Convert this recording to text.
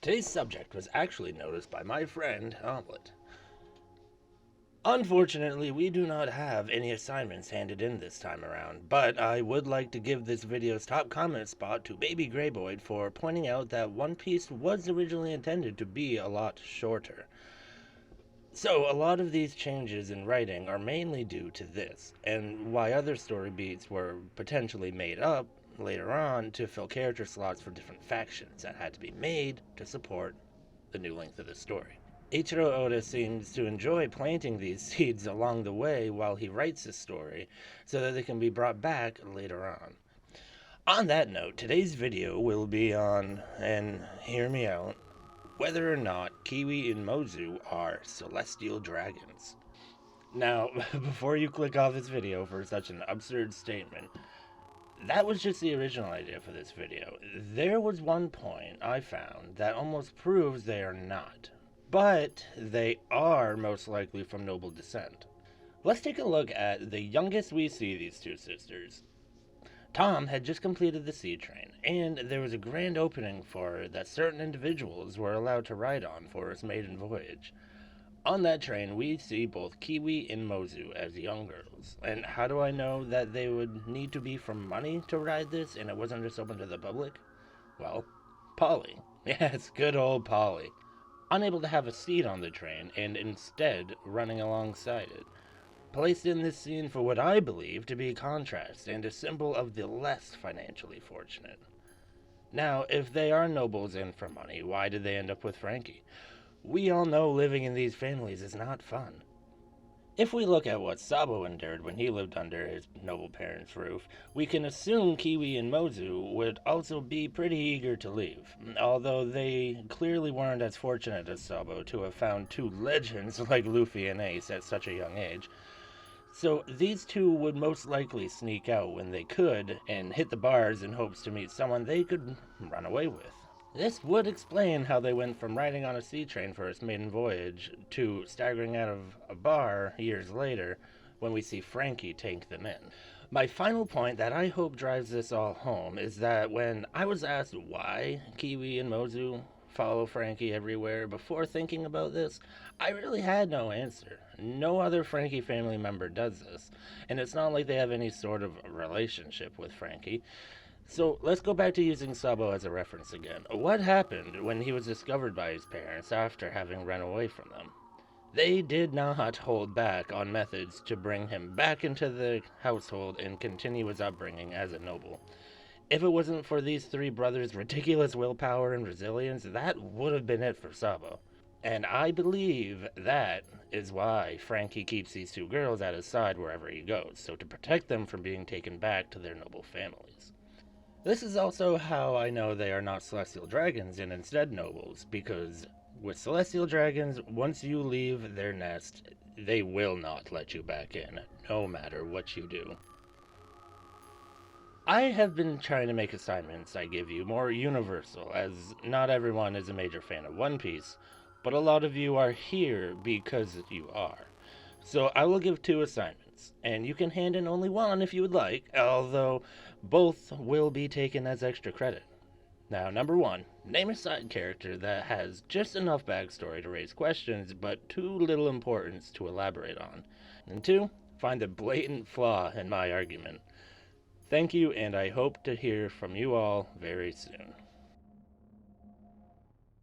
Today's subject was actually noticed by my friend, Omelette. Unfortunately, we do not have any assignments handed in this time around, but I would like to give this video's top comment spot to Baby Greyboyd for pointing out that One Piece was originally intended to be a lot shorter. So, a lot of these changes in writing are mainly due to this, and why other story beats were potentially made up later on to fill character slots for different factions that had to be made to support the new length of the story. Ichiro Oda seems to enjoy planting these seeds along the way while he writes his story so that they can be brought back later on. On that note, today's video will be on, and hear me out, whether or not Kiwi and Mozu are celestial dragons. Now, before you click off this video for such an absurd statement, that was just the original idea for this video. There was one point I found that almost proves they are not, but they are most likely from noble descent. Let's take a look at the youngest we see these two sisters. Tom had just completed the sea train, and there was a grand opening for her that certain individuals were allowed to ride on for his maiden voyage. On that train, we see both Kiwi and Mozu as young girls. And how do I know that they would need to be from money to ride this and it wasn't just open to the public? Well, Polly. Yes, good old Polly. Unable to have a seat on the train and instead running alongside it. Placed in this scene for what I believe to be a contrast and a symbol of the less financially fortunate. Now, if they are nobles and for money, why did they end up with Frankie? We all know living in these families is not fun. If we look at what Sabo endured when he lived under his noble parents' roof, we can assume Kiwi and Mozu would also be pretty eager to leave, although they clearly weren't as fortunate as Sabo to have found two legends like Luffy and Ace at such a young age. So these two would most likely sneak out when they could and hit the bars in hopes to meet someone they could run away with. This would explain how they went from riding on a sea train for its maiden voyage to staggering out of a bar years later when we see Frankie take them in. My final point that I hope drives this all home is that when I was asked why Kiwi and Mozu follow Frankie everywhere before thinking about this, I really had no answer. No other Frankie family member does this, and it's not like they have any sort of relationship with Frankie. So let's go back to using Sabo as a reference again. What happened when he was discovered by his parents after having run away from them? They did not hold back on methods to bring him back into the household and continue his upbringing as a noble. If it wasn't for these three brothers' ridiculous willpower and resilience, that would have been it for Sabo. And I believe that is why Frankie keeps these two girls at his side wherever he goes, so to protect them from being taken back to their noble families. This is also how I know they are not celestial dragons and instead nobles, because with celestial dragons, once you leave their nest, they will not let you back in, no matter what you do. I have been trying to make assignments I give you more universal, as not everyone is a major fan of One Piece, but a lot of you are here because you are. So I will give two assignments, and you can hand in only one if you would like, although both will be taken as extra credit. Now, number one, name a side character that has just enough backstory to raise questions, but too little importance to elaborate on. And two, find the blatant flaw in my argument. Thank you, and I hope to hear from you all very soon.